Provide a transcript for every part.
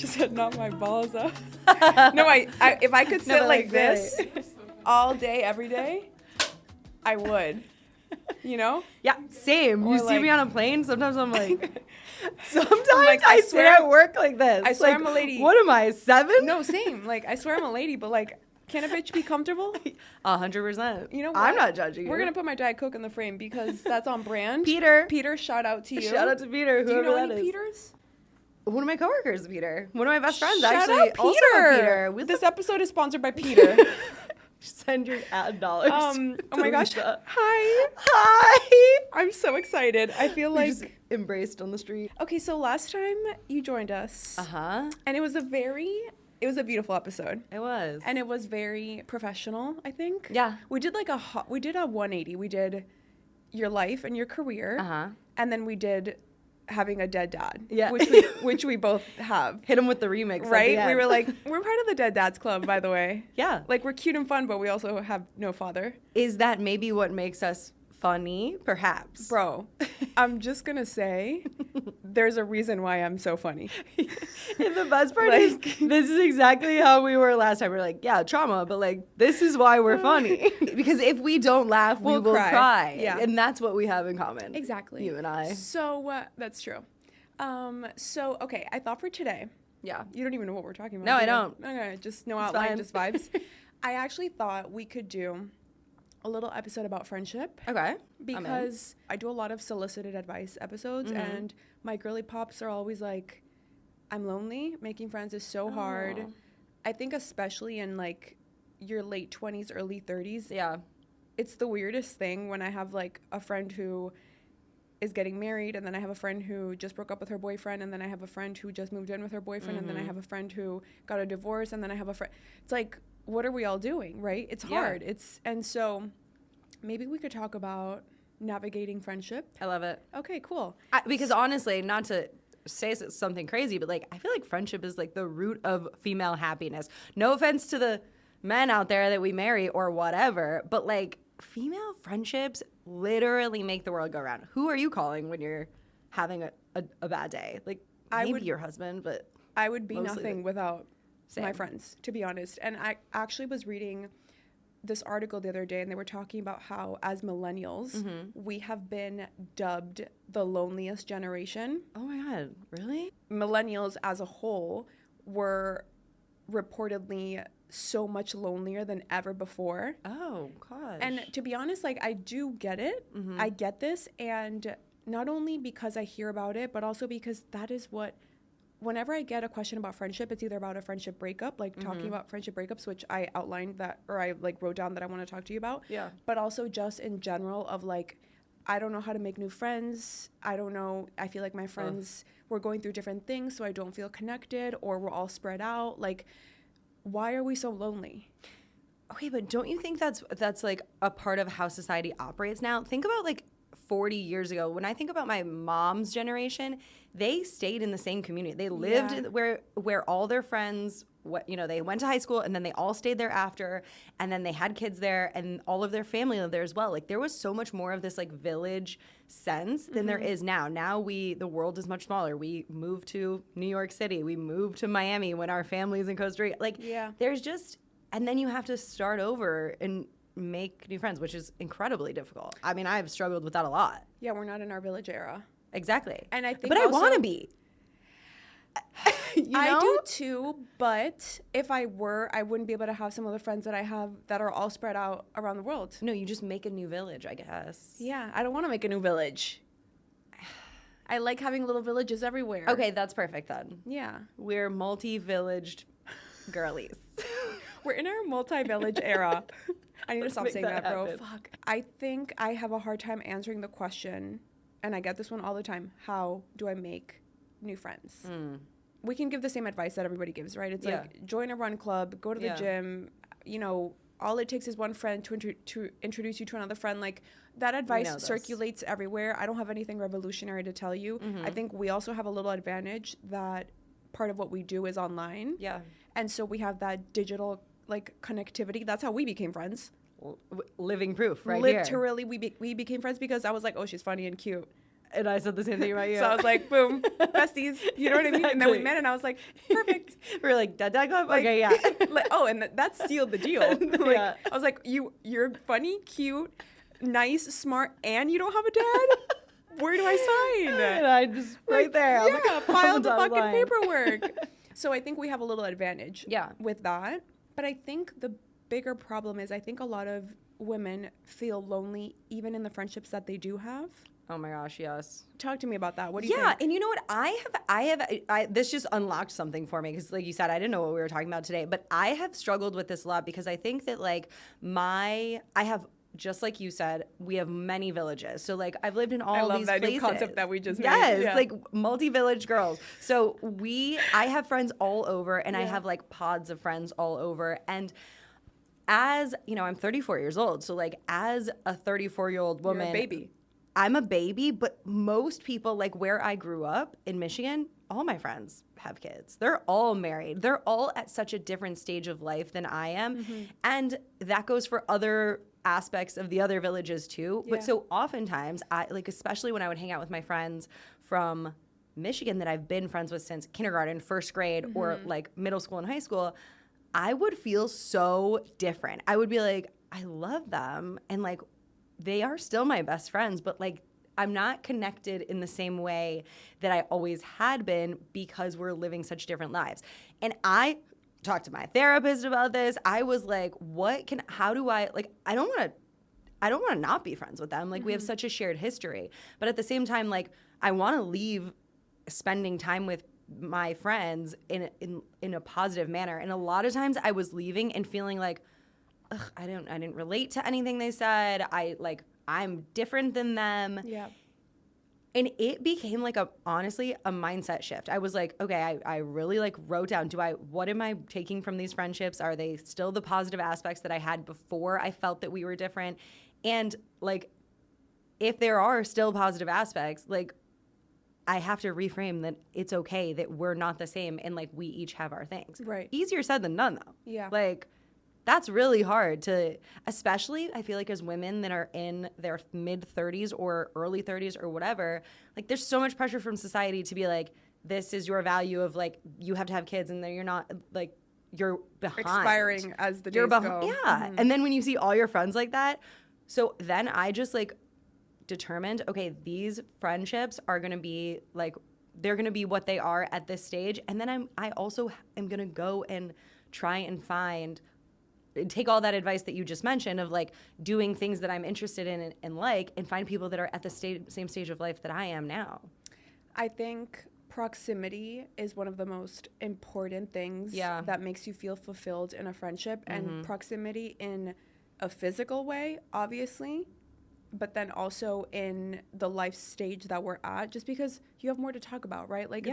just said knock my balls up. No, I if I could sit like this all day, every day, I would. You know? Yeah, same. Or You see like- me on a plane, sometimes I'm like, sometimes like, I I sit swear- at work like this. I swear like, I'm a lady. What am I, 7? No, same. Like, I swear I'm a lady, but like, can a bitch be comfortable? 100%. You know what? I'm not judging you. We're going to put my Diet Coke in the frame because that's on brand. Peter. Peter, shout out to you. Shout out to Peter, Do you whoever know that any is. Peters? One of my coworkers is Peter. One of my best friends, Shout actually, out Peter. also a Peter. This episode is sponsored by Peter. Send your ad dollars. Oh my gosh. Lisa. Hi. Hi. I'm so excited. I feel We like... just embraced on the street. Okay, so last time you joined us, Uh-huh. and it was a beautiful episode. It was. And it was very professional, I think. Yeah. We did we did a 180. We did your life and your career. Uh-huh. And then we did having a dead dad. Yeah. Which we both have. Hit him with the remix. at Right? the end. We were like, we're part of the Dead Dads Club, by the way. Yeah. Like, we're cute and fun, but we also have no father. Is that maybe what makes us funny? Perhaps. Bro, I'm just going to say, there's a reason why I'm so funny. And the best part is, this is exactly how we were last time. We're like, yeah, trauma, but like, this is why we're funny. Because if we don't laugh, we We'll will cry. cry. Yeah. And that's what we have in common. Exactly. You and I. So, that's true. Okay, I thought for today, Yeah. you don't even know what we're talking about. No, I do you? don't. Okay, just no It's outline, fine. just vibes. I actually thought we could do a little episode about friendship. Okay. Because I do a lot of solicited advice episodes, and my girly pops are always like, I'm lonely. Making friends is so hard. Oh. I think especially in like your late 20s, early 30s. Yeah. It's the weirdest thing when I have like a friend who is getting married, and then I have a friend who just broke up with her boyfriend, and then I have a friend who just moved in with her boyfriend, and then I have a friend who got a divorce, and then I have a friend. It's like, what are we all doing, right? It's hard. And so maybe we could talk about navigating friendship. I love it. Okay, cool. Because honestly, not to say something crazy, but like, I feel like friendship is like the root of female happiness. No offense to the men out there that we marry or whatever, but like, female friendships literally make the world go round. Who are you calling when you're having a bad day? Like, maybe your husband, but I would be mostly nothing without my Same. friends, to be honest. And I actually was reading this article the other day, and they were talking about how as millennials, we have been dubbed the loneliest generation. oh my God, really? Millennials as a whole were reportedly so much lonelier than ever before. Oh, gosh. And to be honest, like, I do get it. I get this. And not only because I hear about it, but also because that is what, whenever I get a question about friendship, it's either about a friendship breakup, like talking about friendship breakups, which I outlined that, or I like wrote down that I want to talk to you about. Yeah. But also just in general of like, I don't know how to make new friends. I don't know. I feel like my friends, we're going through different things, so I don't feel connected, or we're all spread out. Like, why are we so lonely? Okay, but don't you think that's like a part of how society operates now? Think about like 40 years ago. When I think about my mom's generation, they stayed in the same community. They lived where all their friends, they went to high school, and then they all stayed there after, and then they had kids there, and all of their family lived there as well. Like, there was so much more of this like village sense than there is now. Now the world is much smaller. We moved to New York City. We moved to Miami when our family's in Costa Rica. Like, there's just, and then you have to start over and make new friends, which is incredibly difficult. I mean, I've struggled with that a lot. Yeah, we're not in our village era. Exactly. And I think but I want to be. I do too, but if I were, I wouldn't be able to have some other friends that I have that are all spread out around the world. No, you just make a new village, I guess. Yeah, I don't want to make a new village. I like having little villages everywhere. Okay, that's perfect then. Yeah. We're multi-villaged girlies. We're in our multi-village era. I need to stop Make saying that, bro. happen. Fuck. I think I have a hard time answering the question, and I get this one all the time. How do I make new friends? We can give the same advice that everybody gives, right? It's like, join a run club, go to the gym. You know, all it takes is one friend to introduce you to another friend. Like, that advice circulates everywhere. I don't have anything revolutionary to tell you. I think we also have a little advantage that part of what we do is online. Yeah. And so we have that digital, like, connectivity. That's how we became friends. Living proof, right? Literally, we became friends because I was like, oh, she's funny and cute. And I said the same thing about you. So I was like, boom, besties. You know what I mean? And then we met and I was like, perfect. We were like, dad club? Like, Okay, yeah. Like, oh, and that sealed the deal. Like, I was like, you're funny, cute, nice, smart, and you don't have a dad? Where do I sign? And I just, right there. File the fucking paperwork. So I think we have a little advantage with that. But I think the bigger problem is I think a lot of women feel lonely even in the friendships that they do have. Oh my gosh, yes. Talk to me about that. What do you think? Yeah, and you know what? I this just unlocked something for me because, like you said, I didn't know what we were talking about today. But I have struggled with this a lot because I think that like I have, just like you said, we have many villages. So like I've lived in all these places. I love that new concept that we just made. Yes, like multi-village girls. So I have friends all over, and I have like pods of friends all over, and as you know, I'm 34 years old. So like as a 34-year-old woman, you're a baby. I'm a baby, but most people, like where I grew up in Michigan, all my friends have kids. They're all married. They're all at such a different stage of life than I am. Mm-hmm. And that goes for other aspects of the other villages too. Yeah. But so oftentimes, especially when I would hang out with my friends from Michigan that I've been friends with since kindergarten, first grade, or like middle school and high school, I would feel so different. I would be like, I love them. And like, they are still my best friends, but like I'm not connected in the same way that I always had been because we're living such different lives. And I talked to my therapist about this. I was like, how do I don't want to not be friends with them. Like we have such a shared history. But at the same time, like I want to leave spending time with my friends in a positive manner. And a lot of times I was leaving and feeling like, ugh, I didn't relate to anything they said. I'm different than them. Yeah. And it became like honestly a mindset shift. I was like, okay, I really like wrote down, what am I taking from these friendships? Are they still the positive aspects that I had before I felt that we were different? And like, if there are still positive aspects, like I have to reframe that it's okay that we're not the same and like we each have our things. Right. Easier said than done though. Yeah. Like, that's really hard to, especially I feel like as women that are in their mid 30s or early 30s or whatever, like there's so much pressure from society to be like, this is your value of like, you have to have kids and then you're not like, you're behind. Expiring as the days go. Yeah. Mm-hmm. And then when you see all your friends like that, so then I just like determined, okay, these friendships are going to be like, they're going to be what they are at this stage. And then I also am going to go and try and take all that advice that you just mentioned of like doing things that I'm interested in and like, and find people that are at the same stage of life that I am now. I think proximity is one of the most important things that makes you feel fulfilled in a friendship, and proximity in a physical way, obviously, but then also in the life stage that we're at, just because you have more to talk about, right? Like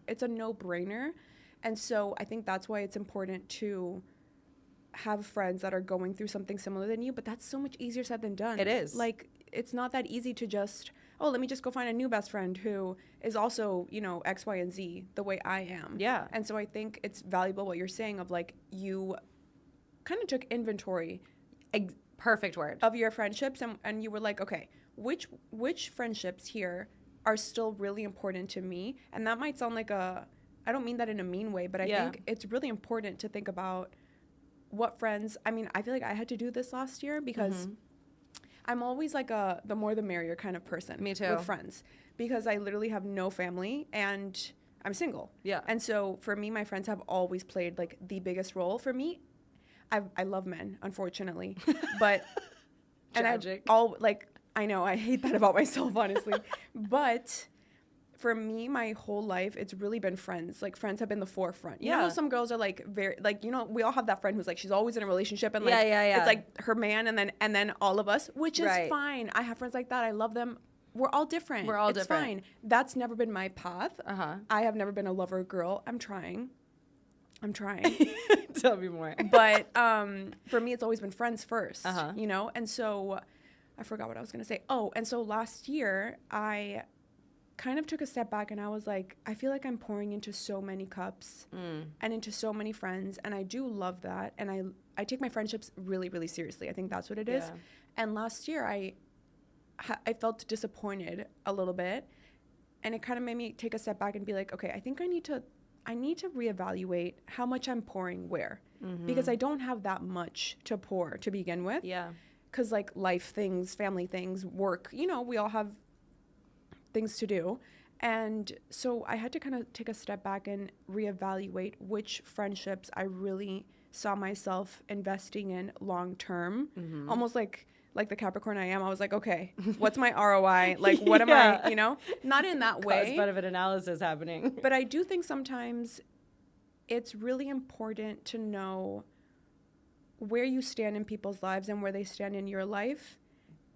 it's a no-brainer. And so I think that's why it's important to have friends that are going through something similar than you, but that's so much easier said than done. It is. Like, it's not that easy to just, let me just go find a new best friend who is also, X, Y, and Z the way I am. Yeah. And so I think it's valuable what you're saying of like, you kind of took inventory. Perfect word. Of your friendships, and you were like, okay, which friendships here are still really important to me? And that might sound like I don't mean that in a mean way, but I think it's really important to think about what friends, I feel like I had to do this last year because I'm always like the more the merrier kind of person. Me too. With friends, because I literally have no family and I'm single. Yeah. And so for me, my friends have always played like the biggest role for me. I love men, unfortunately, but tragic. I know I hate that about myself, honestly, but for me, my whole life, it's really been friends. Like, friends have been the forefront. You know how some girls are, like, very, like, we all have that friend who's, like, she's always in a relationship. And, like, it's, like, her man and then all of us, which is fine. I have friends like that. I love them. We're all different. It's fine. That's never been my path. I have never been a lover girl. I'm trying. Tell me more. But for me, it's always been friends first, And so I forgot what I was going to say. Oh, and so last year, I kind of took a step back and I was like, I feel like I'm pouring into so many cups and into so many friends, and I do love that, and I take my friendships really, really seriously. I think that's what it is. And last year I felt disappointed a little bit, and it kind of made me take a step back and be like, okay, I think I need to reevaluate how much I'm pouring where, because I don't have that much to pour to begin with. Yeah. Because like life things, family things, work, you know, we all have things to do. And so I had to kind of take a step back and reevaluate which friendships I really saw myself investing in long term. Almost like the Capricorn I am, I was like, okay, what's my ROI? Like, what am I, you know? Not in that way. Cost-benefit analysis happening. But I do think sometimes it's really important to know where you stand in people's lives and where they stand in your life.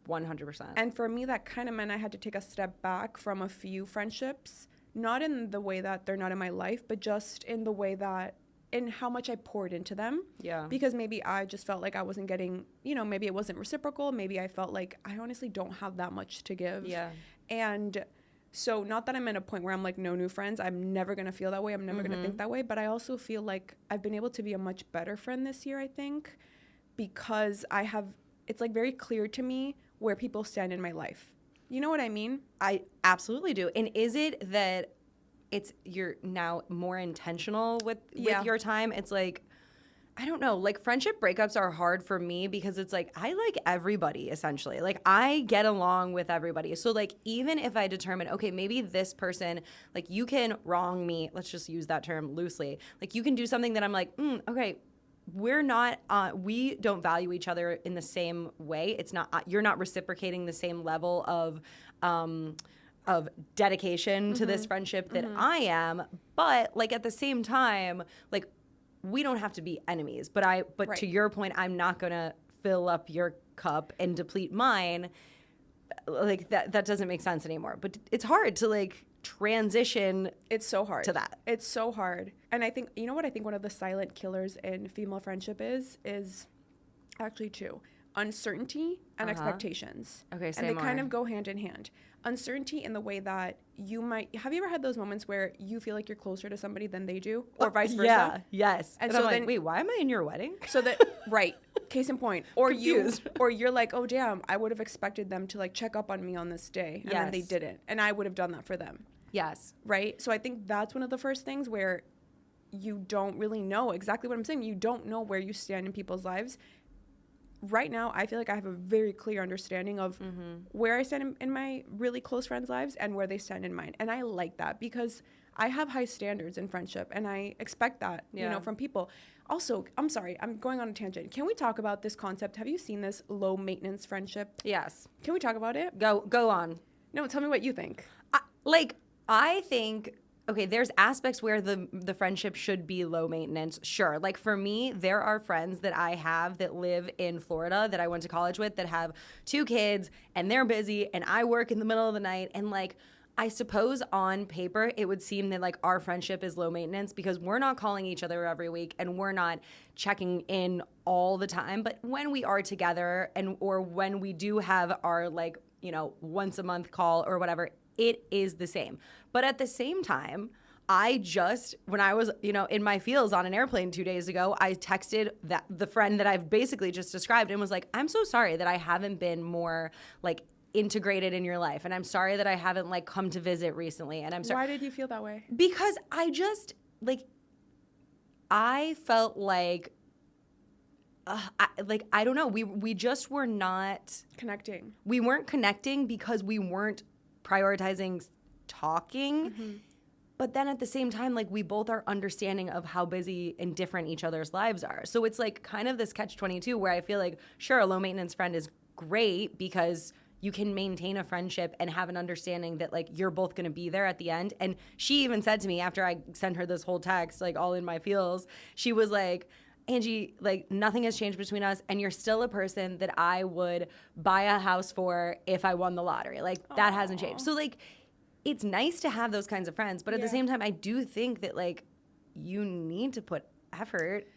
100%. And for me, that kind of meant I had to take a step back from a few friendships, not in the way that they're not in my life, but just in the way that, in how much I poured into them. Yeah. Because maybe I just felt like I wasn't getting, you know, maybe it wasn't reciprocal. Maybe I felt like I honestly don't have that much to give. Yeah. And so not that I'm at a point where I'm like, no new friends. I'm never going to feel that way. I'm never going to think that way. But I also feel like I've been able to be a much better friend this year, I think, because it's like very clear to me where people stand in my life. You know what I mean? I absolutely do. And is it that you're now more intentional with your time? It's like, I don't know, like friendship breakups are hard for me because it's like, I like everybody essentially. Like I get along with everybody. So like, even if I determine, okay, maybe this person, like you can wrong me, let's just use that term loosely. Like you can do something that I'm like, okay, we don't value each other in the same way. It's not, you're not reciprocating the same level of dedication to this friendship that I am. But like at the same time, like we don't have to be enemies. But right. To your point, I'm not going to fill up your cup and deplete mine. Like that doesn't make sense anymore. But it's hard to like transition. It's so hard to that. It's so hard. And I think, you know what I think one of the silent killers in female friendship is actually two: uncertainty and expectations. Okay, and they kind of go hand in hand. Uncertainty in the way that have you ever had those moments where you feel like you're closer to somebody than they do, or vice versa? Yeah, yes. And so so I'm then, like, wait, why am I in your wedding? So that, right, case in point. Or you're like, oh damn, I would have expected them to like check up on me on this day, and then they didn't, and I would have done that for them. Yes. Right? So I think that's one of the first things where you don't really know exactly what I'm saying. You don't know where you stand in people's lives. Right now, I feel like I have a very clear understanding of where I stand in my really close friends' lives and where they stand in mine. And I like that because I have high standards in friendship, and I expect that, you know, from people. Also, I'm sorry, I'm going on a tangent. Can we talk about this concept? Have you seen this low maintenance friendship? Yes. Can we talk about it? Go on. No, tell me what you think. I think, okay, there's aspects where the friendship should be low maintenance. Sure. Like for me, there are friends that I have that live in Florida that I went to college with that have 2 kids and they're busy and I work in the middle of the night. And like, I suppose on paper, it would seem that like our friendship is low maintenance because we're not calling each other every week and we're not checking in all the time. But when we are together or when we do have our like, you know, once a month call or whatever, it is the same. But at the same time, when I was, you know, in my feels on an airplane 2 days ago, I texted the friend that I've basically just described and was like, I'm so sorry that I haven't been more like integrated in your life. And I'm sorry that I haven't like come to visit recently. And I'm sorry. Why did you feel that way? Because I just like, I felt like, I don't know. We just were not connecting. We weren't connecting because we weren't prioritizing talking. But then at the same time, like we both are understanding of how busy and different each other's lives are. So it's like kind of this catch-22 where I feel like, sure, a low maintenance friend is great because you can maintain a friendship and have an understanding that like you're both going to be there at the end. And she even said to me after I sent her this whole text, like all in my feels, she was like, Angie, like nothing has changed between us and you're still a person that I would buy a house for if I won the lottery. Like that hasn't changed. So like it's nice to have those kinds of friends, but at the same time I do think that like you need to put effort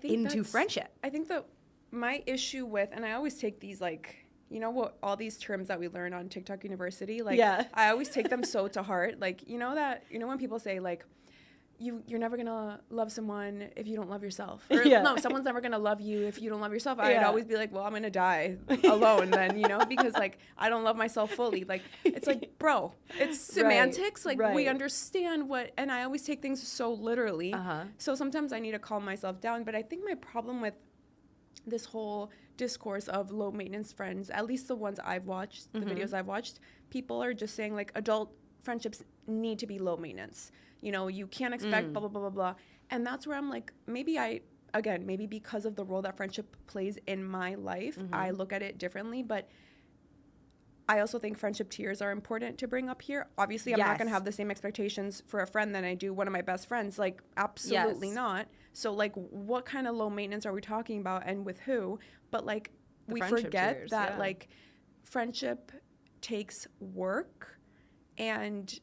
into friendship. I think that my issue with, and I always take these like, you know what, all these terms that we learn on TikTok University, like I always take them so to heart. Like, you know when people say like, you're never gonna love someone if you don't love yourself. Or no, someone's never gonna love you if you don't love yourself. I'd always be like, well, I'm gonna die alone then, you know, because like I don't love myself fully. Like it's like, bro, it's semantics. Like we understand what, and I always take things so literally. So sometimes I need to calm myself down. But I think my problem with this whole discourse of low maintenance friends, at least the ones I've watched, the videos I've watched, people are just saying like adult friendships need to be low maintenance. You know, you can't expect blah, blah, blah, blah, blah. And that's where I'm like, maybe because of the role that friendship plays in my life, I look at it differently. But I also think friendship tiers are important to bring up here. Obviously, I'm not going to have the same expectations for a friend than I do one of my best friends. Like, absolutely not. So, like, what kind of low maintenance are we talking about and with who? But, like, we forget tiers, that, like, friendship takes work. And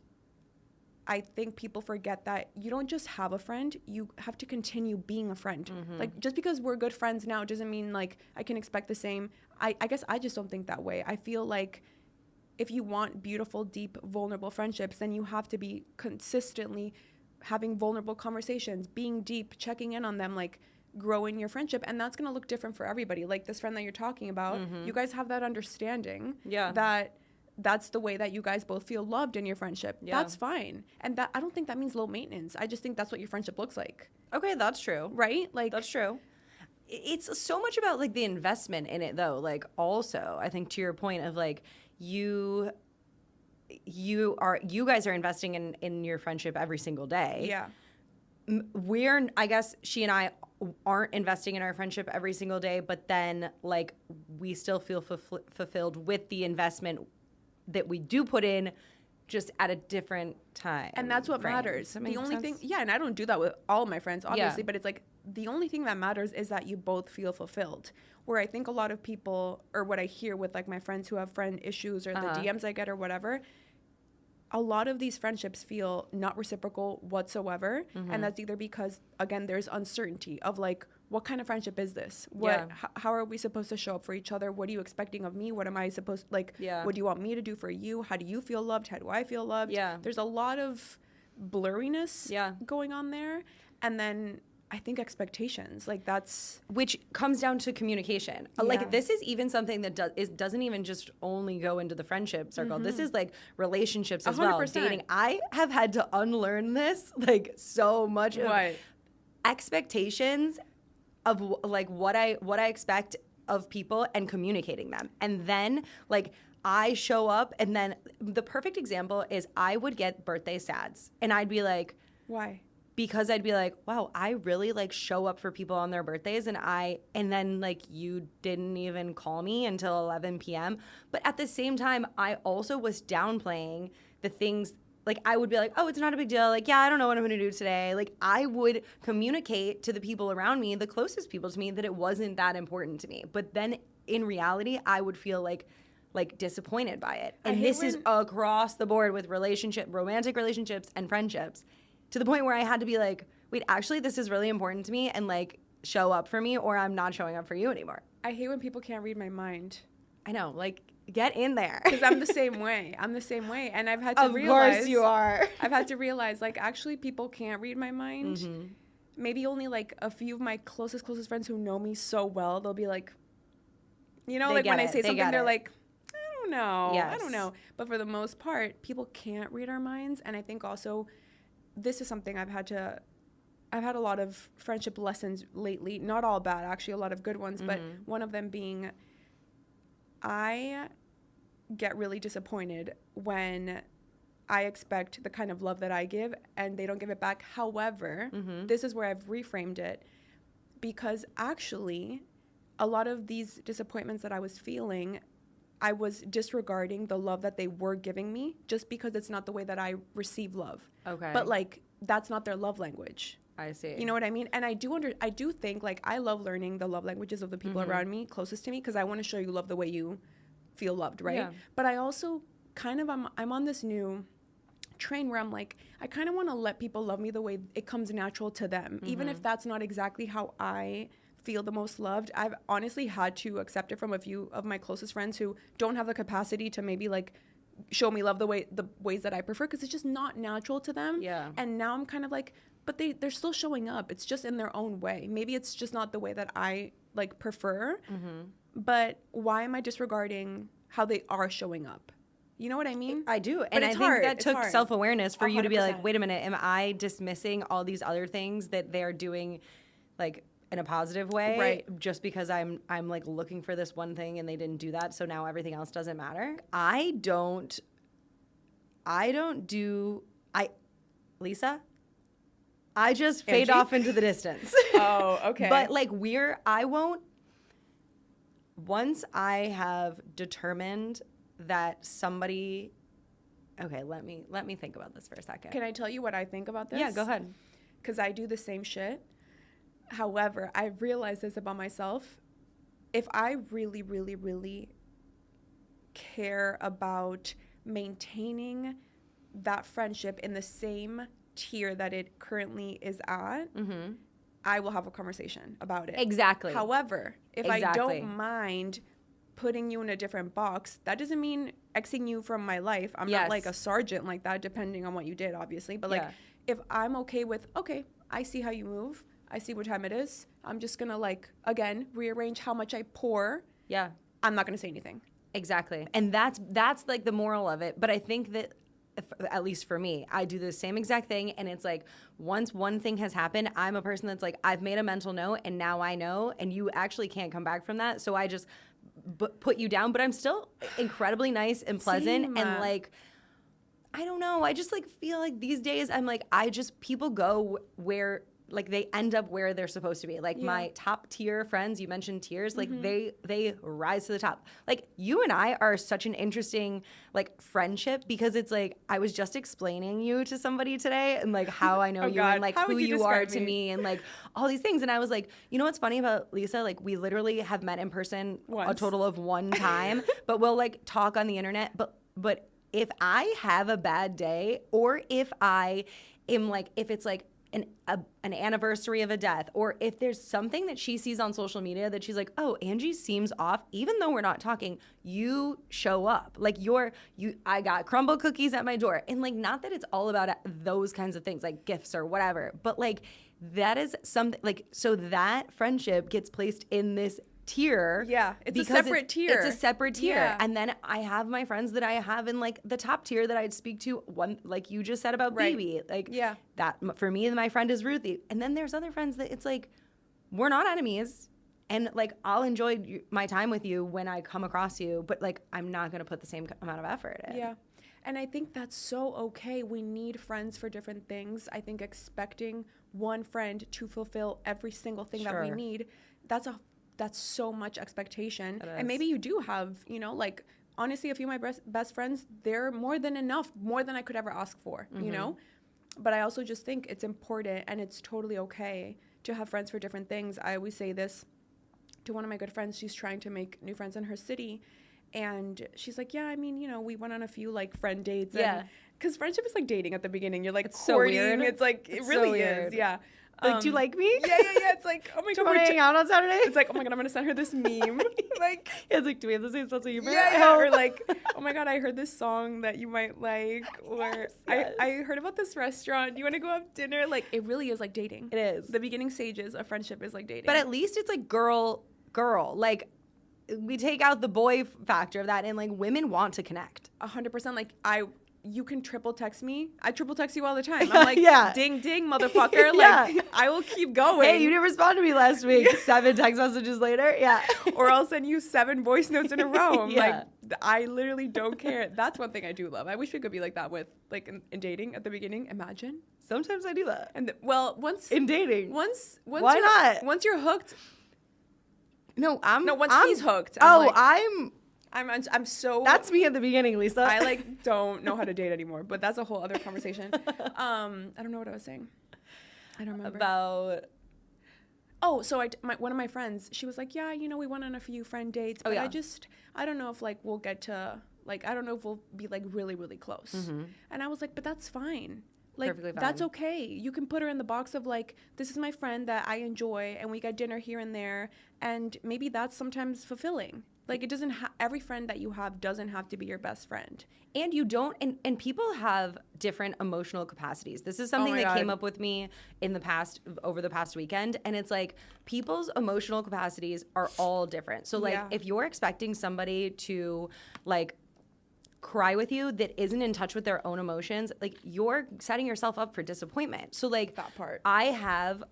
I think people forget that you don't just have a friend, you have to continue being a friend. Like, just because we're good friends now doesn't mean, like, I can expect the same. I guess I just don't think that way. I feel like if you want beautiful, deep, vulnerable friendships, then you have to be consistently having vulnerable conversations, being deep, checking in on them, like, growing your friendship. And that's going to look different for everybody. Like, this friend that you're talking about, you guys have that understanding that that's the way that you guys both feel loved in your friendship. That's fine. And that I don't think that means low maintenance. I just think that's what your friendship looks like. Okay, that's true. Right? Like, that's true. It's so much about like the investment in it though. Like also, I think to your point of like you guys are investing in your friendship every single day. Yeah. I guess she and I aren't investing in our friendship every single day, but then like we still feel fulfilled with the investment that we do put in, just at a different time. And that's what matters. The only thing, and I don't do that with all of my friends, obviously, but it's like the only thing that matters is that you both feel fulfilled. Where I think a lot of people, or what I hear with like my friends who have friend issues or the DMs I get or whatever, a lot of these friendships feel not reciprocal whatsoever. And that's either because, again, there's uncertainty of like, what kind of friendship is this? How are we supposed to show up for each other? What are you expecting of me? What am I supposed, like, what do you want me to do for you? How do you feel loved? How do I feel loved? There's a lot of blurriness going on there. And then I think expectations, like that's... Which comes down to communication. Like this is even something that doesn't even just only go into the friendship circle. This is like relationships as 100%. Well. Dating. I have had to unlearn this like so much. Of expectations of like what I expect of people and communicating them. And then like I show up and then the perfect example is I would get birthday sads and I'd be like, why? Because I'd be like, wow, I really like show up for people on their birthdays and then like you didn't even call me until 11 p.m. But at the same time, I also was downplaying the things. Like I would be like, oh, it's not a big deal. Like, yeah, I don't know what I'm going to do today. Like I would communicate to the people around me, the closest people to me, that it wasn't that important to me. But then in reality, I would feel like disappointed by it. And this is across the board with romantic relationships and friendships, to the point where I had to be like, wait, actually, this is really important to me and like show up for me or I'm not showing up for you anymore. I hate when people can't read my mind. I know, like, get in there. Because I'm the same way. And I've had to realize. Of course you are. I've had to realize, like, actually people can't read my mind. Maybe only, like, a few of my closest friends who know me so well, they'll be like, you know, like, when I say something, they're like, I don't know. I don't know. But for the most part, people can't read our minds. And I think also this is something I've had a lot of friendship lessons lately. Not all bad, actually, a lot of good ones. But one of them being, I get really disappointed when I expect the kind of love that I give and they don't give it back. However, this is where I've reframed it, because actually a lot of these disappointments that I was feeling, I was disregarding the love that they were giving me just because it's not the way that I receive love. Okay. But like that's not their love language. I see. You know what I mean? And I do think, like, I love learning the love languages of the people around me closest to me, because I want to show you love the way you feel loved, right? Yeah. But I also kind of, I'm on this new train where I'm like, I kind of want to let people love me the way it comes natural to them, even if that's not exactly how I feel the most loved. I've honestly had to accept it from a few of my closest friends who don't have the capacity to maybe like show me love the ways that I prefer, because it's just not natural to them. Yeah. And now I'm kind of like, but they're still showing up. It's just in their own way. Maybe it's just not the way that I like prefer. But why am I disregarding how they are showing up? You know what I mean? I do. But And I think hard. that took self-awareness for you to be like, 100%. wait a minute, am I dismissing all these other things that they're doing like in a positive way? Right. Just because I'm like looking for this one thing and they didn't do that, so now everything else doesn't matter. Lisa, I just fade Angie? off into the distance. Oh, okay. But like once I have determined that somebody, okay, let me think about this for a second. Can I tell you what I think about this? Yeah, go ahead. Because I do the same shit. However, I realized this about myself. If I really, really, really care about maintaining that friendship in the same tier that it currently is at, I will have a conversation about it. Exactly. However, if I don't mind putting you in a different box, that doesn't mean Xing you from my life. I'm not like a sergeant like that, depending on what you did, obviously. But like, if I'm okay with, okay, I see how you move. I see what time it is. I'm just going to like, again, rearrange how much I pour. Yeah. I'm not going to say anything. Exactly. And that's like the moral of it. But I think that, at least for me, I do the same exact thing. And it's like, once one thing has happened, I'm a person that's like, I've made a mental note and now I know, and you actually can't come back from that. So I just put you down, but I'm still incredibly nice and pleasant. Same. And like, I don't know. I just like feel like these days I'm like, people go where, like they end up where they're supposed to be. Like my top tier friends, you mentioned tiers, like they rise to the top. Like you and I are such an interesting like friendship, because it's like I was just explaining you to somebody today and like how I know you and like who you are to me and like all these things. And I was like, you know what's funny about Lisa? Like we literally have met in person a total of one time, but we'll like talk on the internet. But if I have a bad day, or if I am like, if it's like an anniversary of a death, or if there's something that she sees on social media that she's like, oh, Angie seems off, even though we're not talking, you show up. Like I got crumble cookies at my door. And like, not that it's all about those kinds of things, like gifts or whatever, but like that is something like, so that friendship gets placed in this tier. Yeah, it's a separate tier. It's a separate tier. Yeah. And then I have my friends that I have in like the top tier that I'd speak to, one like you just said about Baby. Like that for me, my friend is Ruthie. And then there's other friends that it's like, we're not enemies. And like, I'll enjoy my time with you when I come across you, but like, I'm not going to put the same amount of effort in. Yeah. And I think that's so okay. We need friends for different things. I think expecting one friend to fulfill every single thing that we need, that's so much expectation. And maybe you do have, you know, like honestly, a few of my best friends, they're more than enough, more than I could ever ask for, you know? But I also just think it's important and it's totally okay to have friends for different things. I always say this to one of my good friends. She's trying to make new friends in her city. And she's like, yeah, I mean, you know, we went on a few like friend dates. Yeah. Because friendship is like dating at the beginning. You're like it's courting. So weird. It's like, it really is. Yeah. Like, do you like me? Yeah. It's like, oh my God. We're hang out on Saturday? It's like, oh my God, I'm going to send her this meme. Like, it's like, do we have the same sense of humor? Yeah. Or like, oh my God, I heard this song that you might like. Or yes. I heard about this restaurant. Do you want to go have dinner? Like, it really is like dating. It is. The beginning stages of friendship is like dating. But at least it's like girl. Like, we take out the boy factor of that, and like women want to connect. 100%. Like you can triple text me. I triple text you all the time. I'm like, ding, ding, motherfucker. Like, I will keep going. Hey, you didn't respond to me last week. 7 text messages later. Yeah. Or I'll send you 7 voice notes in a row. Like, I literally don't care. That's one thing I do love. I wish we could be like that with, like, in dating at the beginning. Imagine. Sometimes I do that. And once. In dating. Once. Why not? Once you're hooked. Once he's hooked. I'm so. That's me at the beginning, Lisa. I like don't know how to date anymore, but that's a whole other conversation. I don't know what I was saying. I don't remember. About. Oh, so one of my friends, she was like, yeah, you know, we went on a few friend dates, but I don't know if like we'll get to like, I don't know if we'll be like really, really close. Mm-hmm. And I was like, but that's fine. Like, perfectly fine. That's okay. You can put her in the box of like, this is my friend that I enjoy and we got dinner here and there. And maybe that's sometimes fulfilling. Like, it doesn't every friend that you have doesn't have to be your best friend. And you don't, and people have different emotional capacities. This is something that came up with me over the past weekend. And it's like, people's emotional capacities are all different. So like, if you're expecting somebody to like cry with you that isn't in touch with their own emotions, like you're setting yourself up for disappointment. So like that part. I have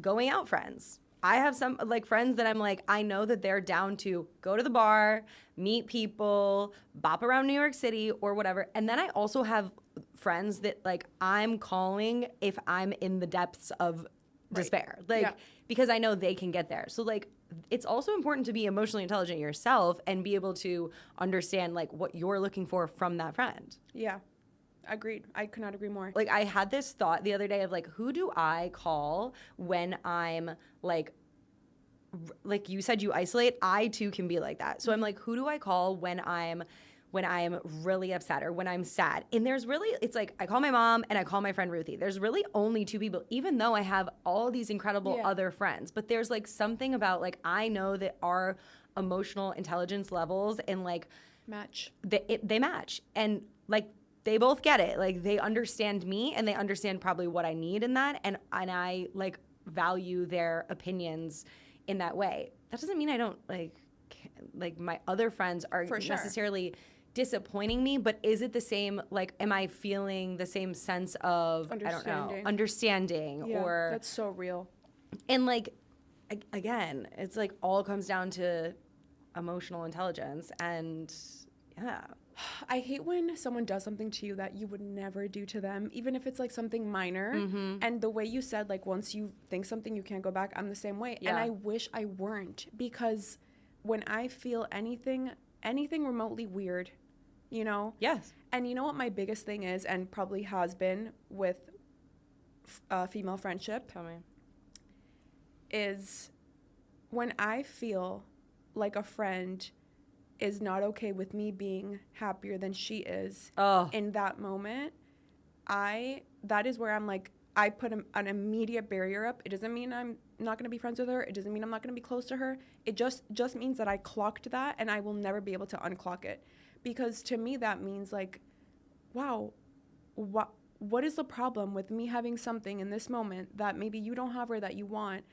going out friends. I have some like friends that I'm like, I know that they're down to go to the bar, meet people, bop around New York City or whatever. And then I also have friends that like I'm calling if I'm in the depths of despair, like because I know they can get there. So like, it's also important to be emotionally intelligent yourself and be able to understand like what you're looking for from that friend. Yeah. Agreed. I could not agree more. Like I had this thought the other day of like, who do I call when I'm like you said you isolate? I too can be like that. So I'm like, who do I call when I'm really upset or when I'm sad? And there's really, it's like I call my mom and I call my friend Ruthie. There's really only two people, even though I have all these incredible other friends. But there's like something about like, I know that our emotional intelligence levels and like match. They match. And like, they both get it. Like they understand me and they understand probably what I need in that. And I like value their opinions in that way. That doesn't mean I don't like my other friends are necessarily disappointing me, but is it the same, like, am I feeling the same sense of, understanding or. That's so real. And like, again, it's like all comes down to emotional intelligence and I hate when someone does something to you that you would never do to them, even if it's like something minor. Mm-hmm. And the way you said, like, once you think something, you can't go back. I'm the same way. And I wish I weren't, because when I feel anything remotely weird, you know? Yes. And you know what my biggest thing is, and probably has been with female friendship? Tell me. Is when I feel like a friend is not okay with me being happier than she is in that moment, that is where I'm like, I put an immediate barrier up. It doesn't mean I'm not going to be friends with her. It doesn't mean I'm not going to be close to her. It just means that I clocked that and I will never be able to unclock it. Because to me, that means like, wow, what is the problem with me having something in this moment that maybe you don't have or that you want?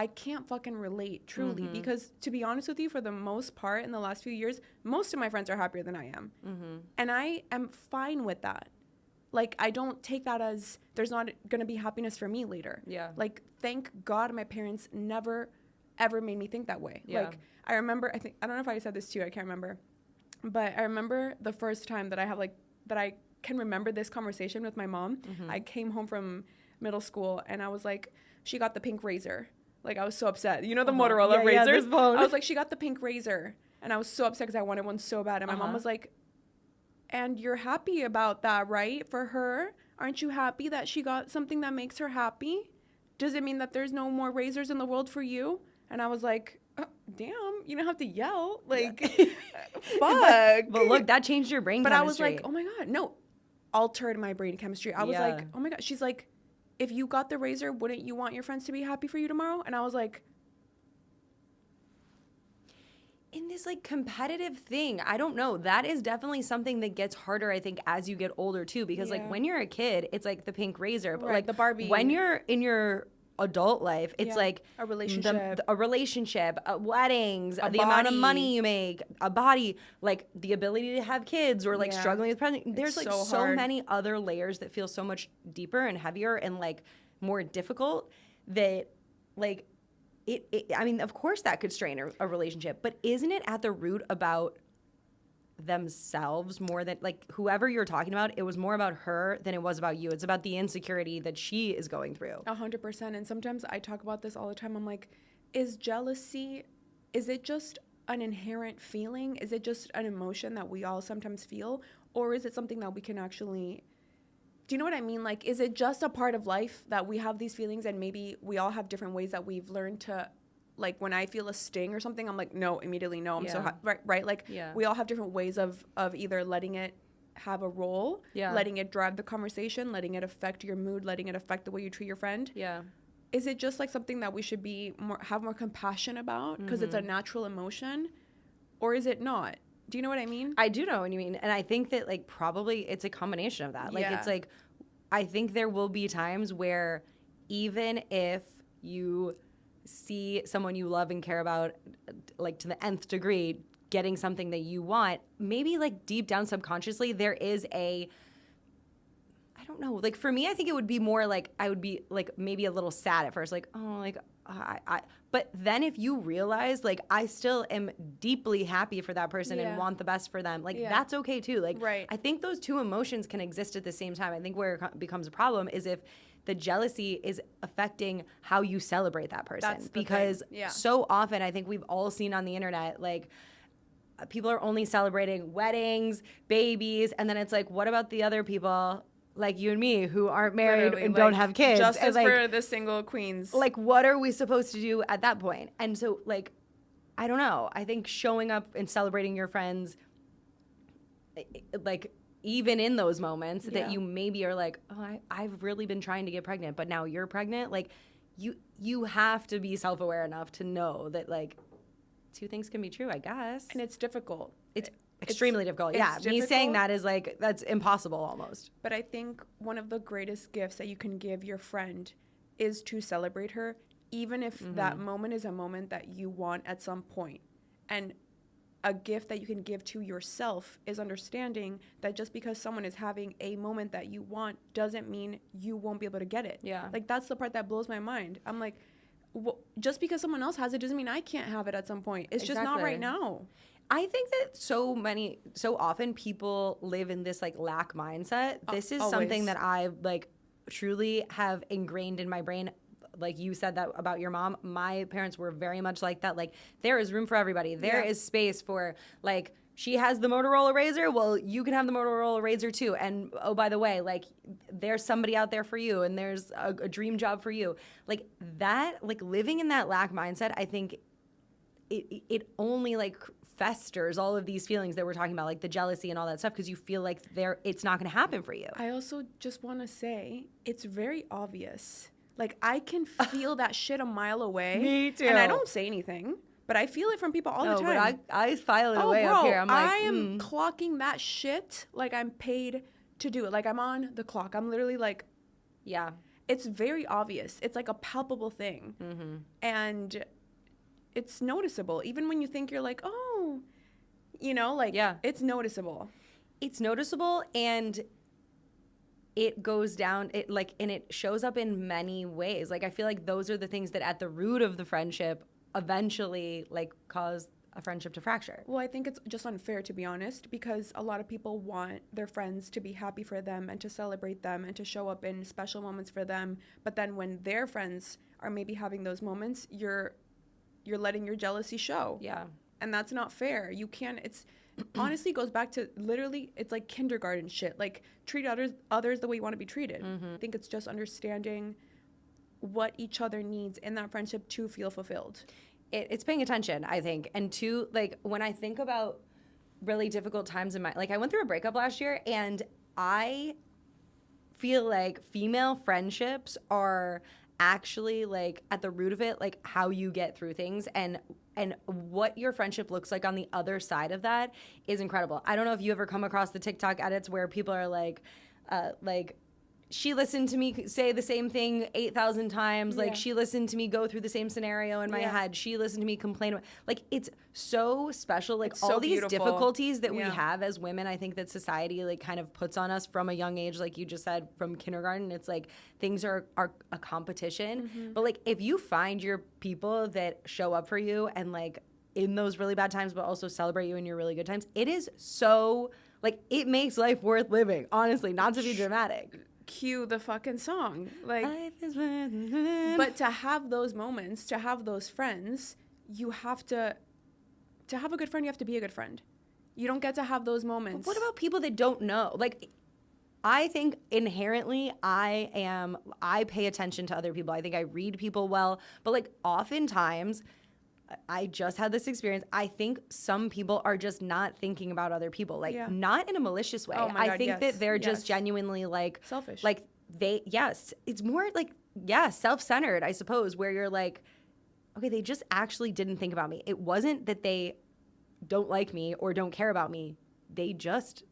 I can't fucking relate, truly, mm-hmm. because to be honest with you, for the most part in the last few years, most of my friends are happier than I am. Mm-hmm. And I am fine with that. Like, I don't take that as there's not going to be happiness for me later. Yeah. Like, thank God my parents never, ever made me think that way. Yeah. Like, I remember, I don't know if I said this too, I can't remember. But I remember the first time that I can remember this conversation with my mom. Mm-hmm. I came home from middle school and I was like, she got the pink razor. Like, I was so upset. You know the Motorola razors? Yeah, I was like, she got the pink razor. And I was so upset because I wanted one so bad. And my mom was like, and you're happy about that, right? For her? Aren't you happy that she got something that makes her happy? Does it mean that there's no more razors in the world for you? And I was like, damn, you don't have to yell. Like, fuck. But look, that changed your brain chemistry. But I was like, oh my God. No, altered my brain chemistry. I was like, oh my God. She's like, if you got the razor, wouldn't you want your friends to be happy for you tomorrow? And I was like, in this like competitive thing, I don't know. That is definitely something that gets harder, I think, as you get older too. Because like when you're a kid, it's like the pink razor. But like the Barbie. When you're in your adult life, it's like a relationship, weddings, the amount of money you make, a body, like the ability to have kids or like struggling with pregnancy. There's like so many other layers that feel so much deeper and heavier and like more difficult that like it I mean, of course that could strain a relationship, but isn't it at the root about themselves more than like whoever you're talking about? It was more about her than it was about you. It's about the insecurity that she is going through. 100%. And sometimes I talk about this all the time. I'm like, is jealousy, is it just an inherent feeling? Is it just an emotion that we all sometimes feel? Or is it something that we can actually, do you know what I mean? Like, is it just a part of life that we have these feelings and maybe we all have different ways that we've learned to, like, when I feel a sting or something, I'm like, no, immediately, no, I'm so right? Like, we all have different ways of either letting it have a role, letting it drive the conversation, letting it affect your mood, letting it affect the way you treat your friend. Yeah. is it just like something that we should have more compassion about because it's a natural emotion, or is it not? Do you know what I mean? I do know what you mean. And I think that like probably it's a combination of that. Like it's like, I think there will be times where even if you see someone you love and care about like to the nth degree getting something that you want, maybe like deep down subconsciously there is I don't know, like for me I think it would be more like I would be like maybe a little sad at first, like oh like but then if you realize like I still am deeply happy for that person and want the best for them, like that's okay too. Like I think those two emotions can exist at the same time. I think where it becomes a problem is if the jealousy is affecting how you celebrate that person. Because so often I think we've all seen on the internet like people are only celebrating weddings, babies, and then it's like, what about the other people like you and me who aren't married and don't have kids? Justice like, for the single queens. Like, what are we supposed to do at that point? And so, like, I don't know. I think showing up and celebrating your friends, like, even in those moments that you maybe are like, oh, I've really been trying to get pregnant, but now you're pregnant. Like, you have to be self-aware enough to know that, like, two things can be true, I guess. And it's difficult. It's extremely difficult. Me saying that is like, that's impossible almost. But I think one of the greatest gifts that you can give your friend is to celebrate her, even if that moment is a moment that you want at some point. And a gift that you can give to yourself is understanding that just because someone is having a moment that you want doesn't mean you won't be able to get it. Yeah. Like, that's the part that blows my mind. I'm like, just because someone else has it doesn't mean I can't have it at some point. It's just not right now. I think that so often people live in this like lack mindset. This is something that I like truly have ingrained in my brain. Like you said that about your mom. My parents were very much like that. Like, there is room for everybody. There is space for, like, she has the Motorola Razr. Well, you can have the Motorola Razr too. And oh, by the way, like, there's somebody out there for you, and there's a dream job for you. Like that, like living in that lack mindset, I think it only like festers all of these feelings that we're talking about, like the jealousy and all that stuff, because you feel like it's not going to happen for you. I also just want to say it's very obvious. Like, I can feel that shit a mile away. Me too. And I don't say anything, but I feel it from people all the time. But I file it away up here. I'm like, I am clocking that shit like I'm paid to do it. Like, I'm on the clock. I'm literally like, yeah. It's very obvious. It's like a palpable thing. Mm-hmm. And it's noticeable. Even when you think you're like, oh, you know, like, it's noticeable. It's noticeable, and it goes down, and it shows up in many ways. Like, I feel like those are the things that at the root of the friendship eventually, like, cause a friendship to fracture. Well, I think it's just unfair, to be honest, because a lot of people want their friends to be happy for them and to celebrate them and to show up in special moments for them. But then when their friends are maybe having those moments, you're letting your jealousy show. Yeah. And that's not fair. You can't, it's honestly goes back to literally, it's like kindergarten shit. Like, treat others the way you want to be treated. Mm-hmm. I think it's just understanding what each other needs in that friendship to feel fulfilled. It's paying attention, I think. And two, like, when I think about really difficult times in my, like, I went through a breakup last year, and I feel like female friendships are actually, like, at the root of it, like, how you get through things, and what your friendship looks like on the other side of that is incredible. I don't know if you ever come across the TikTok edits where people are like, she listened to me say the same thing 8,000 times. Like, she listened to me go through the same scenario in my head. She listened to me complain. Like, it's so special. Like, it's all so these beautiful difficulties that we have as women, I think that society, like, kind of puts on us from a young age, like you just said, from kindergarten. It's like things are a competition. Mm-hmm. But, like, if you find your people that show up for you and, like, in those really bad times, but also celebrate you in your really good times, it is so, like, it makes life worth living, honestly, not to be dramatic. Cue the fucking song. Like, but to have those moments, to have those friends, you have to have a good friend, you have to be a good friend. You don't get to have those moments. But what about people that don't know? Like, I think inherently I pay attention to other people. I think I read people well, but, like, oftentimes I just had this experience. I think some people are just not thinking about other people, like, not in a malicious way. Oh my God, I think that they're just genuinely, like, selfish. Like, it's more like self-centered, I suppose, where you're like, okay, they just actually didn't think about me. It wasn't that they don't like me or don't care about me. They just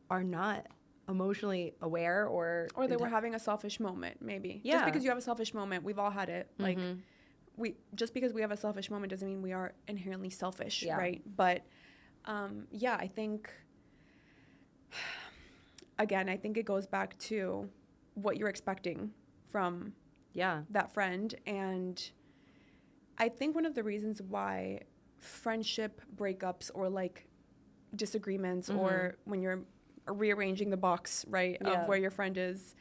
are not emotionally aware or they were having a selfish moment, maybe. Yeah. Just because you have a selfish moment, we've all had it. Like, just because we have a selfish moment doesn't mean we are inherently selfish, right? But I think, again, I think it goes back to what you're expecting from that friend. And I think one of the reasons why friendship breakups or like disagreements or when you're rearranging the box, right, of where your friend is,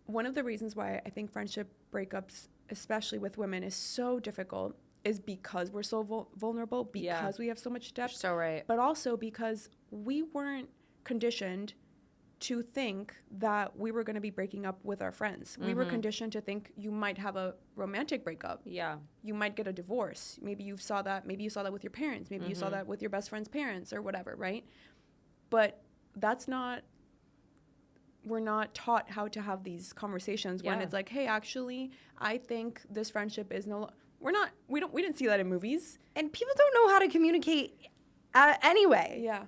one of the reasons why I think friendship breakups, especially with women, is so difficult is because we're so vulnerable, because we have so much depth. So right. But also because we weren't conditioned to think that we were going to be breaking up with our friends. We were conditioned to think you might have a romantic breakup. Yeah. You might get a divorce. Maybe you saw that with your parents. Maybe you saw that with your best friend's parents or whatever, right? But we're not taught how to have these conversations when it's like, hey, actually, I think this friendship is we didn't see that in movies. And people don't know how to communicate anyway. Yeah.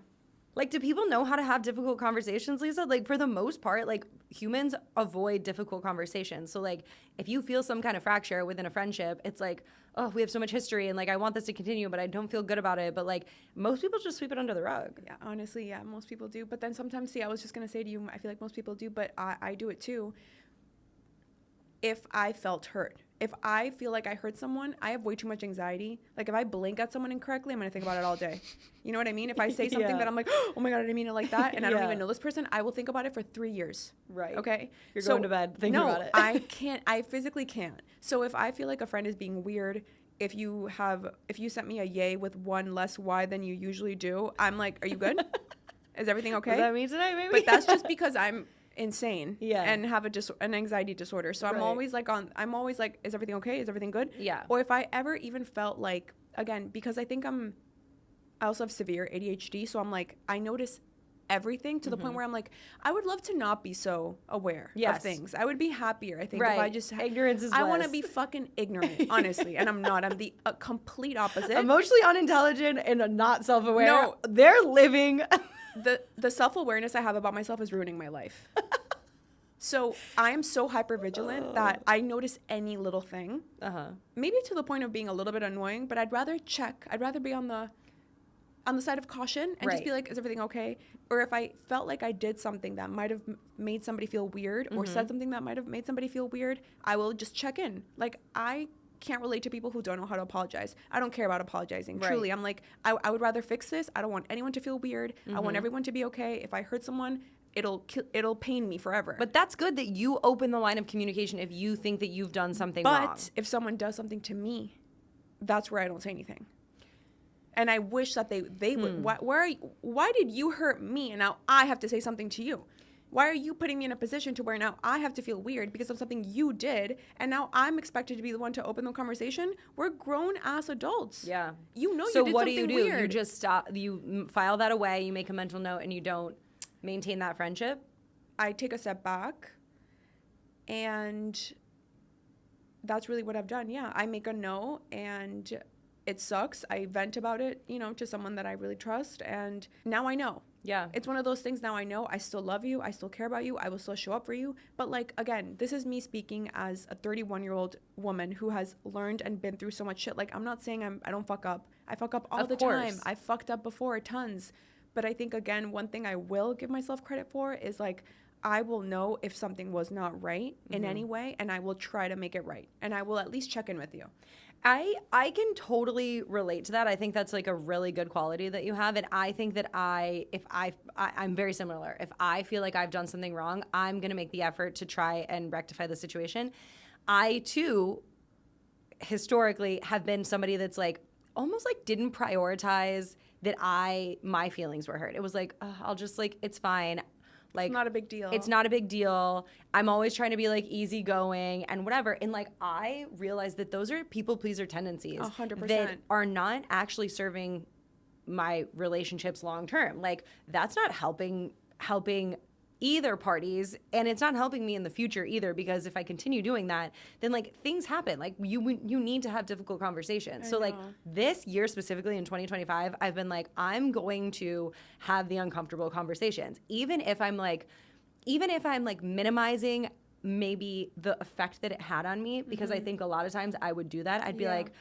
Like, do people know how to have difficult conversations, Lisa? Like, for the most part, like, humans avoid difficult conversations. So, like, if you feel some kind of fracture within a friendship, it's like, oh, we have so much history, and, like, I want this to continue, but I don't feel good about it. But, like, most people just sweep it under the rug. Yeah, honestly, yeah, most people do. But then sometimes, I was just going to say to you, I feel like most people do, but I do it too. If I felt hurt. If I feel like I hurt someone, I have way too much anxiety. Like, if I blink at someone incorrectly, I'm going to think about it all day. You know what I mean? If I say something that I'm like, oh my God, I didn't mean it like that, and I don't even know this person, I will think about it for 3 years. Right. Okay? You're going to bed thinking about it. I can't. I physically can't. So if I feel like a friend is being weird, if you sent me a yay with one less Y than you usually do, I'm like, are you good? Is everything okay? Was that me today, maybe? But that's just because I'm insane and have an anxiety disorder. So I'm always like, is everything okay? Is everything good? Yeah. Or if I ever even felt like, again, because I think I also have severe ADHD. So I'm like, I notice everything to the point where I'm like, I would love to not be so aware of things. I would be happier, I think, if I just ignorance is bliss. I want to be fucking ignorant, honestly, and I'm not. I'm the complete opposite. Emotionally unintelligent and not self-aware. No, they're living. The self-awareness I have about myself is ruining my life. So I am so hyper-vigilant that I notice any little thing. Maybe to the point of being a little bit annoying, but I'd rather check. I'd rather be on the side of caution and just be like, is everything okay? Or if I felt like I did something that might have made somebody feel weird or said something that might have made somebody feel weird, I will just check in. Like, I can't relate to people who don't know how to apologize. I don't care about apologizing. Truly, I'm like, I would rather fix this. I don't want anyone to feel weird. I want everyone to be okay. If I hurt someone, it'll pain me forever. But that's good that you open the line of communication if you think that you've done something wrong. But if someone does something to me, that's where I don't say anything. And I wish that they would. Why did you hurt me and now I have to say something to you? Why are you putting me in a position to where now I have to feel weird because of something you did, and now I'm expected to be the one to open the conversation? We're grown-ass adults. Yeah. You know you did something weird. So what do? Weird. You just stop. You file that away, you make a mental note, and you don't maintain that friendship? I take a step back, and that's really what I've done. Yeah, I make a note, and it sucks. I vent about it, to someone that I really trust, and now I know. Yeah. It's one of those things. Now I know I still love you. I still care about you. I will still show up for you. But like, again, this is me speaking as a 31-year-old woman who has learned and been through so much shit. Like, I'm not saying I don't fuck up. I fuck up all the time. I fucked up before, tons. But I think, again, one thing I will give myself credit for is like, I will know if something was not right in any way, and I will try to make it right. And I will at least check in with you. I can totally relate to that. I think that's like a really good quality that you have. And I think that I'm very similar. If I feel like I've done something wrong, I'm going to make the effort to try and rectify the situation. I too, historically, have been somebody that's like, almost like didn't prioritize that my feelings were hurt. It was like, I'll just like, it's fine. Like, it's not a big deal. It's not a big deal. I'm always trying to be like easygoing and whatever. And like, I realized that those are people pleaser tendencies 100%. that are not actually serving my relationships long term. Like, that's not helping either parties, and it's not helping me in the future either, because if I continue doing that, then like things happen. Like you need to have difficult conversations. So like this year specifically in 2025, I've been like, I'm going to have the uncomfortable conversations, even if I'm like minimizing maybe the effect that it had on me, because I think a lot of times I would do that. I'd be like,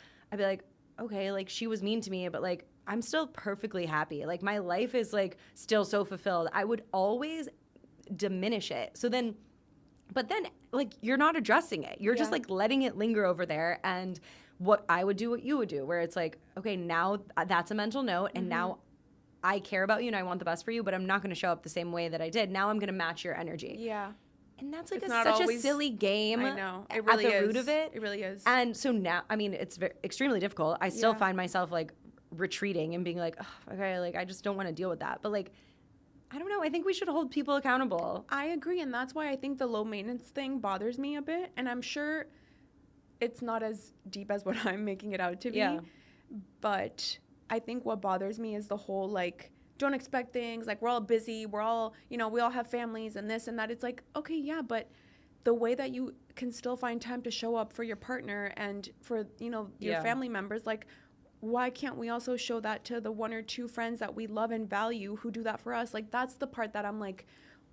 okay, like she was mean to me, but like I'm still perfectly happy. Like my life is like still so fulfilled. I would always diminish it. But then like you're not addressing it. You're just like letting it linger over there. And what I would do, what you would do, where it's like, okay, now that's a mental note, and now I care about you and I want the best for you, but I'm not going to show up the same way that I did. Now I'm going to match your energy. Yeah. And that's like such a silly game. I know. It really at the root of it. It really is. And so now, I mean, it's extremely difficult. I still find myself like retreating and being like, oh, okay, like I just don't want to deal with that. But like, I don't know. I think we should hold people accountable. I agree. And that's why I think the low maintenance thing bothers me a bit. And I'm sure it's not as deep as what I'm making it out to be. Yeah. But I think what bothers me is the whole like, don't expect things, like we're all busy, we're all, you know, we all have families and this and that. It's like, okay, yeah, but the way that you can still find time to show up for your partner and for, you know, your family members, like why can't we also show that to the one or two friends that we love and value who do that for us? Like that's the part that I'm like,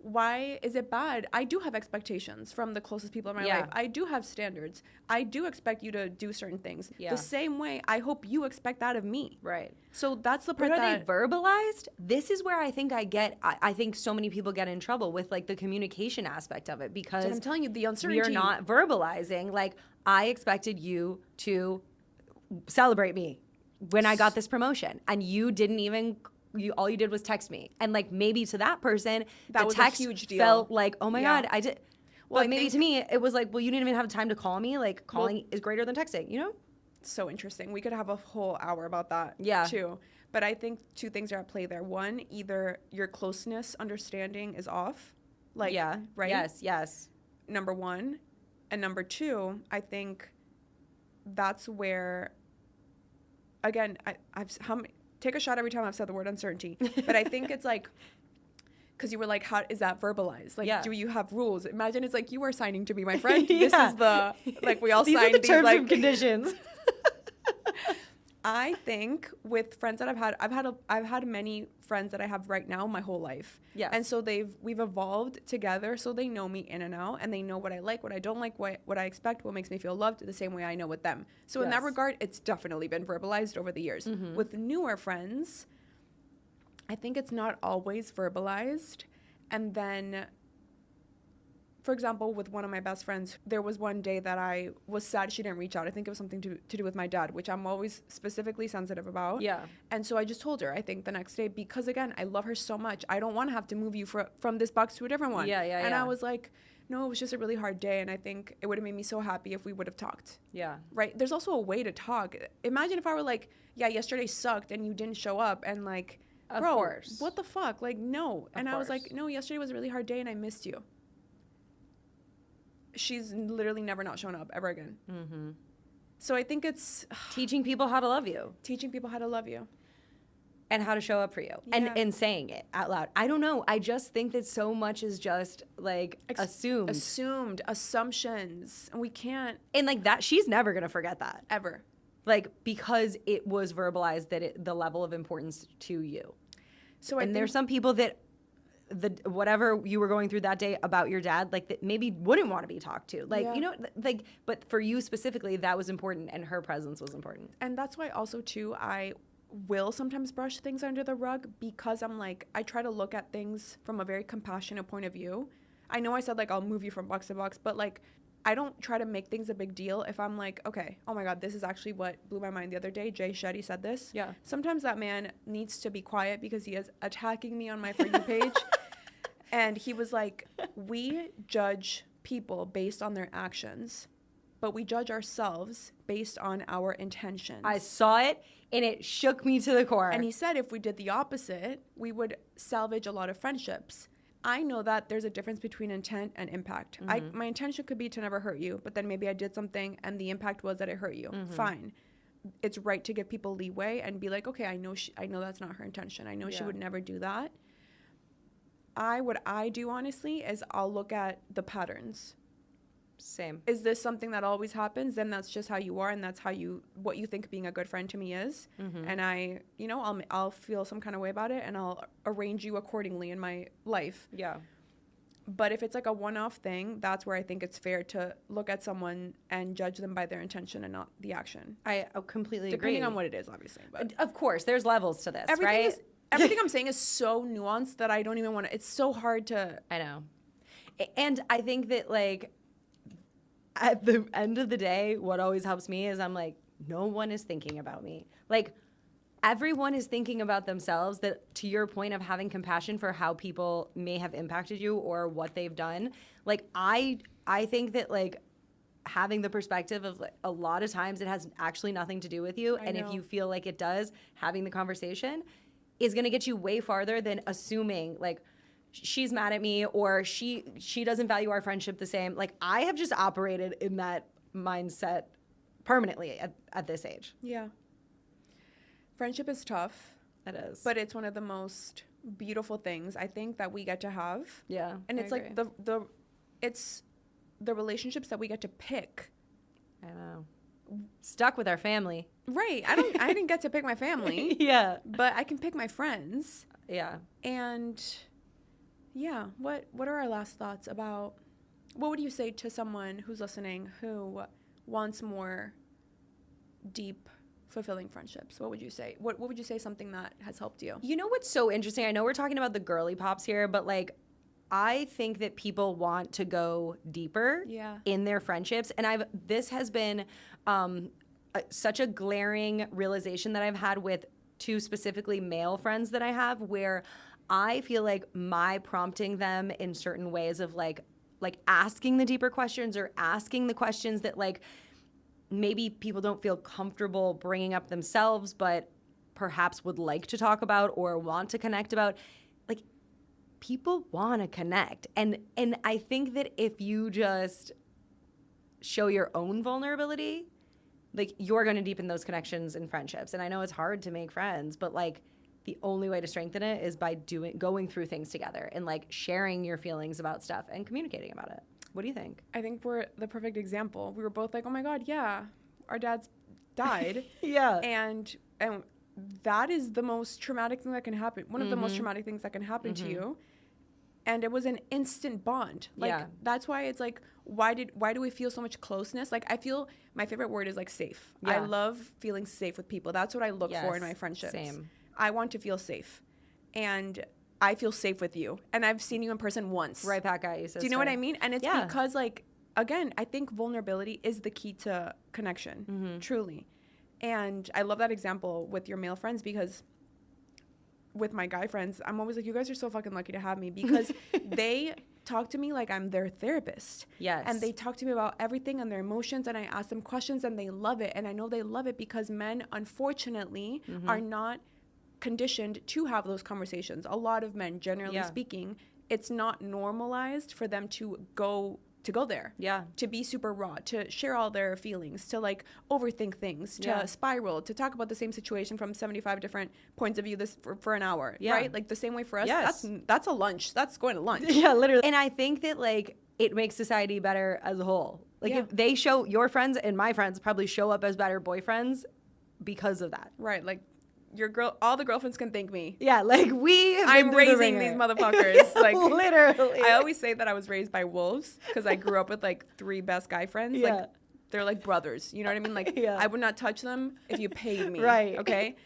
why is it bad? I do have expectations from the closest people in my life. I do have standards. I do expect you to do certain things. The same way I hope you expect that of me. Right. So that's the part but are they verbalized? This is where I think I think so many people get in trouble with like the communication aspect of it, because I'm telling you, the uncertainty. We are not verbalizing. Like I expected you to celebrate me when I got this promotion, and you didn't even. All you did was text me, and like maybe to that person, that was text a huge deal. Felt like, oh my god, I did. Well, but maybe to me, it was like, well, you didn't even have time to call me. Like calling is greater than texting, you know? So interesting. We could have a whole hour about that. Too. But I think two things are at play there. One, either your closeness understanding is off, like right? Yes. Number one, and number two, I think that's where. Again, take a shot every time I've said the word uncertainty. But I think it's like, because you were like, how is that verbalized? Like, do you have rules? Imagine it's like you are signing to be my friend. This is the, like, we all signed these terms like and conditions. I think with friends that I've had many friends that I have right now my whole life. Yes. And so we've evolved together, so they know me in and out, and they know what I like, what I don't like, what I expect, what makes me feel loved, the same way I know with them. So in that regard, it's definitely been verbalized over the years. With newer friends, I think it's not always verbalized. And then, for example, with one of my best friends, there was one day that I was sad she didn't reach out. I think it was something to do with my dad, which I'm always specifically sensitive about. Yeah. And so I just told her, I think the next day, because again, I love her so much. I don't want to have to move you from this box to a different one. And I was like, no, it was just a really hard day. And I think it would have made me so happy if we would have talked. Yeah. Right? There's also a way to talk. Imagine if I were like, yeah, yesterday sucked and you didn't show up, and like, bro, of course. What the fuck? Like, no. And I was like, no, yesterday was a really hard day and I missed you. She's literally never not shown up ever again. So I think it's teaching people how to love you. Teaching people how to love you. And how to show up for you. And saying it out loud. I don't know. I just think that so much is just like assumed. Assumptions. And we can't. And like that, she's never going to forget that. Ever. Like, because it was verbalized that the level of importance to you. So I think there's some people that whatever you were going through that day about your dad, like that maybe wouldn't want to be talked to. Like, you know, like, but for you specifically, that was important and her presence was important. And that's why also too, I will sometimes brush things under the rug, because I'm like, I try to look at things from a very compassionate point of view. I know I said like, I'll move you from box to box, but like, I don't try to make things a big deal. If I'm like, okay, oh my God, this is actually what blew my mind the other day. Jay Shetty said this. Yeah. Sometimes that man needs to be quiet because he is attacking me on my For You page. And he was like, we judge people based on their actions, but we judge ourselves based on our intentions. I saw it and it shook me to the core. And he said if we did the opposite, we would salvage a lot of friendships. I know that there's a difference between intent and impact. My intention could be to never hurt you, but then maybe I did something and the impact was that it hurt you. Fine. It's right to give people leeway and be like, okay, I know that's not her intention. I know she would never do that. what I do honestly is I'll look at the patterns. Same. Is this something that always happens? Then that's just how you are, and that's what you think being a good friend to me is. And I'll feel some kind of way about it, and I'll arrange you accordingly in my life. Yeah. But if it's like a one-off thing, that's where I think it's fair to look at someone and judge them by their intention and not the action. I completely agree. Depending on what it is, obviously. But of course, there's levels to this, right? Everything I'm saying is so nuanced that I don't even want to. It's so hard to. I know. And I think that, like, at the end of the day, what always helps me is I'm like, no one is thinking about me. Like, everyone is thinking about themselves. That, to your point of having compassion for how people may have impacted you or what they've done, like, I think that, like, having the perspective of, like, a lot of times it has actually nothing to do with you. And if you feel like it does, having the conversation is going to get you way farther than assuming, like, she's mad at me or she doesn't value our friendship the same. Like, I have just operated in that mindset permanently at this age. Yeah. Friendship is tough. It is. But it's one of the most beautiful things I think that we get to have. Yeah. And it's like it's the relationships that we get to pick. I know. Stuck with our family. Right. I didn't get to pick my family. Yeah. But I can pick my friends. Yeah. And yeah, what are our last thoughts about, what would you say to someone who's listening who wants more deep, fulfilling friendships? What would you say? What would you say something that has helped you? You know what's so interesting? I know we're talking about the girly pops here, but, like, I think that people want to go deeper in their friendships. And this has been such a glaring realization that I've had with two specifically male friends that I have, where I feel like my prompting them in certain ways of like asking the deeper questions or asking the questions that, like, maybe people don't feel comfortable bringing up themselves, but perhaps would like to talk about or want to connect about. Like, people want to connect. And I think that if you just show your own vulnerability, like, you're going to deepen those connections and friendships. And I know it's hard to make friends, but, like, the only way to strengthen it is by going through things together and, like, sharing your feelings about stuff and communicating about it. What do you think? I think we're the perfect example. We were both like, oh my God, yeah, our dads died. Yeah. And that is the most traumatic thing that can happen. One of the most traumatic things that can happen to you. And it was an instant bond. Like, that's why it's like, why do we feel so much closeness? Like, I feel my favorite word is, like, safe. I love feeling safe with people. That's what I look for in my friendships. Same. I want to feel safe. And I feel safe with you. And I've seen you in person once. Right back at you, sister. Do you know what I mean? And it's because, like, again, I think vulnerability is the key to connection, truly. And I love that example with your male friends, because with my guy friends, I'm always like, you guys are so fucking lucky to have me, because they talk to me like I'm their therapist. Yes. And they talk to me about everything and their emotions, and I ask them questions, and they love it. And I know they love it because men, unfortunately, are not conditioned to have those conversations. A lot of men, generally speaking, it's not normalized for them to go there. Yeah. To be super raw, to share all their feelings, to, like, overthink things, to spiral, to talk about the same situation from 75 different points of view for an hour. Yeah. Right? Like, the same way for us. Yes. That's a lunch. That's going to lunch. Yeah, literally. And I think that, like, it makes society better as a whole. Like, if they show, your friends and my friends probably show up as better boyfriends because of that. Right. Like, all the girlfriends can thank me. Yeah, like, I'm raising these motherfuckers. Like, literally. I always say that I was raised by wolves because I grew up with, like, 3 best guy friends. Yeah. Like, they're like brothers. You know what I mean? Like, I would not touch them if you paid me. Right. Okay.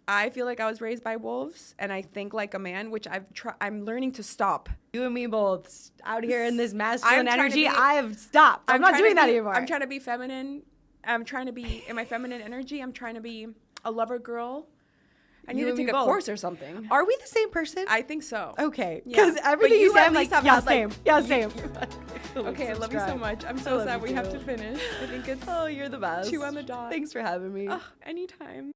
I feel like I was raised by wolves, and I think like a man, which I'm learning to stop. You and me both out here in this masculine energy. I have stopped. I'm not doing that anymore. I'm trying to be feminine. I'm trying to be in my feminine energy. I'm trying to be a lover girl. I need to take a course or something. Are we the same person? I think so. Okay. Because everything you say, I'm like, yeah, same. Yeah, same. Okay, I love you so much. I'm so sad we have to finish. I think it's you're the best. 2 on the dot. Thanks for having me. Anytime.